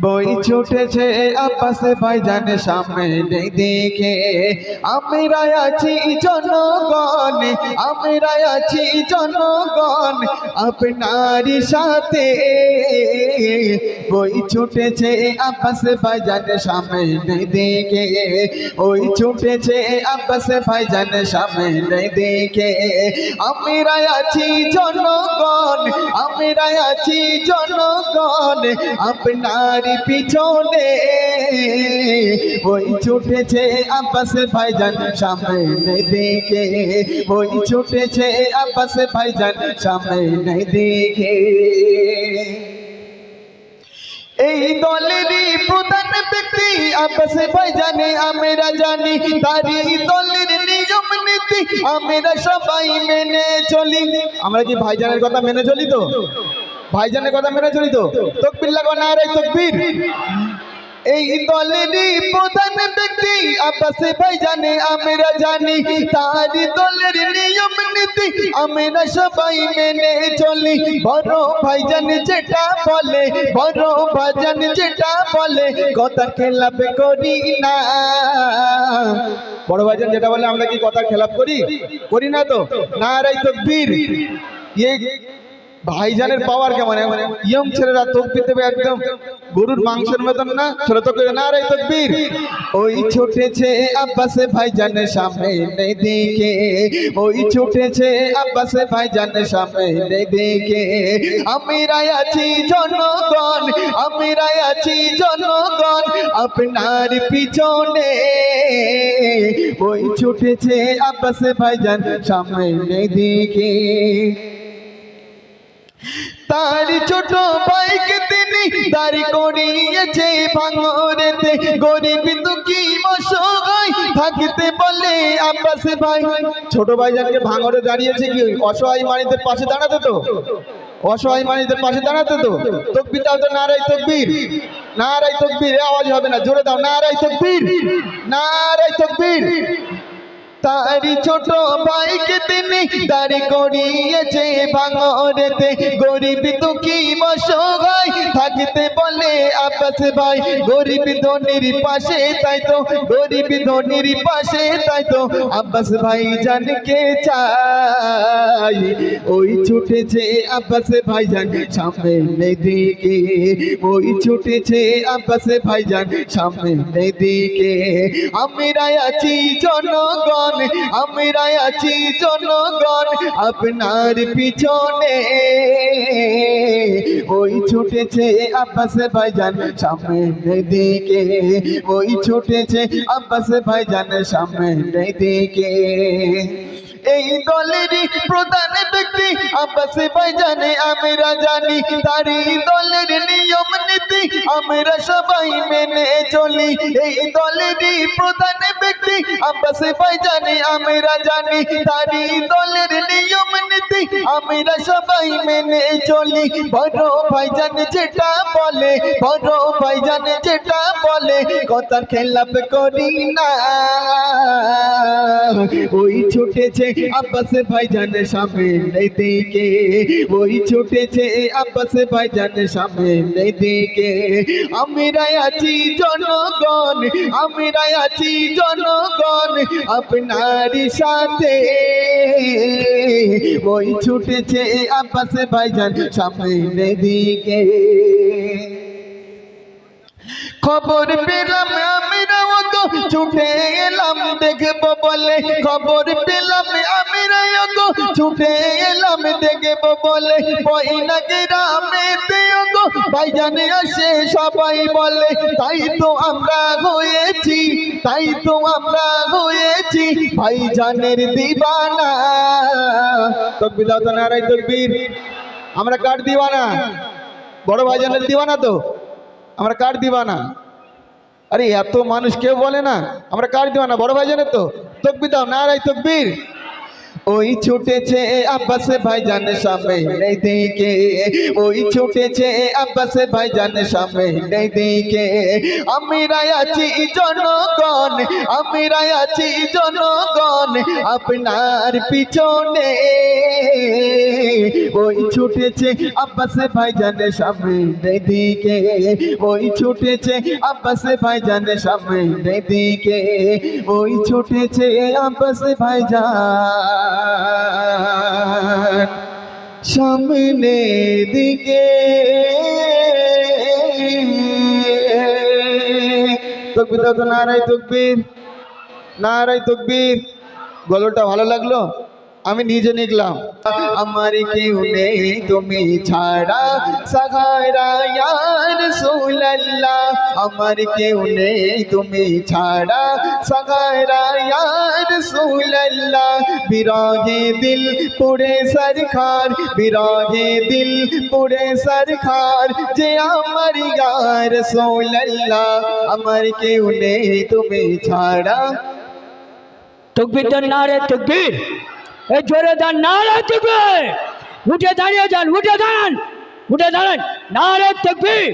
বই ছুটেছে আব্বাস ভাইজানের সামনে দিকে, আমরা আছি জনগণ, আমরা আছি জনগণ আপনার সাথে। বই ছুটেছে আব্বাস ভাইজানের সামনে দিকে, ওই ছুটেছে আব্বাস ভাইজানের সামনে দিকে, আমরা আছি জনগণ, আমরা আছি জনগণ আপনার পিছনে। ওই ছুটেছে আব্বাস ভাইজান সামনে দিকে, ওই ছুটেছে আব্বাস ভাইজান সামনে দিকে। এই দলেরই প্রধান ব্যক্তি আব্বাস ভাইজানে আমরা জানি, তারই দলের নিয়ম নীতি আমরা সবাই মেনে চলি। আমরা কি ভাইজানের কথা মেনে চলি তো? ভাইজানের কথা মেনে চলি তো? তাকবীর লাগাও, নারে তাকবীর। এই দলেরই প্রধান ব্যক্তি আব্বাস ভাইজানে আমরা জানি, তারই দলের নিয়ম নীতি আমরা সবাই মেনে চলি। বড় ভাইজান যেটা বলে, বড় ভাইজান যেটা বলে কথা খেলাপ করি না। বড় ভাইজান যেটা বলে আমরা কি কথা খেলাপ করি? করি না তো? নারে তাকবীর। ভাইজানের পাওয়ার কেমন, ইয়ং ছেলেরা তাকবীর দেবে একদম গরুর মাংসের মতন না, ছোট তো করে নারে তাকবীর। ওই ছুটেছে আব্বাস ভাইজানের সামনে দিকে, ওই ছুটেছে আব্বাস ভাইজানের সামনে দিকে, আমরা আছি জনগণ, আমরা আছি জনগণ আপনার পিছনে। ওই ছুটেছে আব্বাস ভাইজান সামনে দিকে, তার ছোট ভাইকে তিনি দাঁড়ি করিয়েছে ভাঙরেতে, গরিব দুঃখী অসহায় থাকতে বলে আব্বাস ভাই। ছোট ভাইজানকে ভাঙরে দাঁড়িয়েছে কি অসহায় মানুষদের পাশে দাঁড়াতে তো? অসহায় মানুষদের পাশে দাঁড়াতে তো? তাকবীর দাও তো, নারে তাকবীর, নারে তাকবীর। আওয়াজ হবে না, জোরে দাও, নারে তাকবীর, নারে তাকবীর। তারি ছোট ভাইকে তিনি দাঁড়ি করিয়েছে ভাঙরেতে, গরিব দুঃখী অসহায় থাকতে বলে আব্বাস ভাই। গরিব ধনির পাশে তাই তো, গরিব ধনির পাশে তাই তো আব্বাস ভাই জানকে চাই। ওই ছুটেছে আব্বাস ভাইজান সামনে দিকে, ওই ছুটেছে আব্বাস ভাইজান সামনে দিকে, আমরা আছি জনগণ, আমরা আছি জনগণ আপনার পিছনে। ওই ছুটেছে আব্বাস ভাইজান সামনে দিকে, ওই ছুটেছে আব্বাস ভাইজান সামনে দিকে। এই দলেরই প্রধান ব্যক্তি আব্বাস ভাইজানে আমরা জানি, তারই দলের নিয়ম নীতি আমরা সবাই মেনে চলি। এই দলেরই প্রধান ব্যক্তি আব্বাস ভাইজানে আমরা জানি, তারই দলের নিয়ম নীতি আমরা সবাই মেনে চলি। বড় ভাইজান যেটা বলে, বড় ভাইজান যেটা বলে কথা খেলাপ করি না। ওই ছুটেছে আব্বাস ভাইজানের সামনে দিকে, ওই ছুটেছে আব্বাস ভাইজানের সামনে দিকে, আমরা আছি জনগণ, আমরা আছি জনগণ আপনার সাথে। ওই ছুটেছে আব্বাস ভাইজান সামনে দিকে। খবর পেলাম আমরাও তো ছুটে এলাম দেখবো বলে, খবর পেলাম আমরাও তো ছুটে এলাম দেখবো বলে, পয়না গ্রামেতে গো ভাইজান আসে সবাই বলে, তাই তো আমরা হয়েছি, তাই তো আমরা হয়েছি ভাইজানের দিবানা। তাকবীর দাও তো, নারে তাকবীর। আমরা কার দিবানা? বড় ভাইজানের দিবানা তো? আমরা কার দিবানা? আরে এত মানুষ কেউ বলে না আমরা কার দিবানা? বড় ভাইজানের তো? তাকবীর দাও, নারে তাকবীর। ওই ছুটেছে আব্বাস ভাইজানের সামনে দিকে, ওই ছুটেছে আব্বাস ভাইজানের সামনে দিকে, আমরা আছি জনগণ, আমরা আছি জনগণ আপনার পিছনে। ওই ছুটেছে আব্বাস ভাইজানের সামনের দিকে, ওই ছুটেছে আব্বাস ভাইজানের সামনের দিকে, ওই ছুটেছে আব্বাস ভাইজান সামনের দিকে। তকবীর দাও তো, নারায়ে তাকবীর, নারায়ে তাকবীর। গল্পটা ভালো লাগলো, আমি নিজে লিখলাম। আমার কেউ নেই তুমি ছাড়া সাহারা ইয়া রাসূলুল্লাহ, আমার কেউ নেই তুমি ছাড়া সাহারা ইয়া রাসূলুল্লাহ। বিরহে দিল পুড়ে সরখার, বিরহে দিল পুড়ে সরখার, যে আমার ইয়া রাসূলুল্লাহ, আমার কেউ নেই তুমি ছাড়া। তকবীর দেন, নারে তকবীর, এই জোরে দেন নারে তকবীর। উঠে দাঁড়িয়ে যান, উঠে দাঁড়ান, উঠে দাঁড়ান, নারে তকবীর।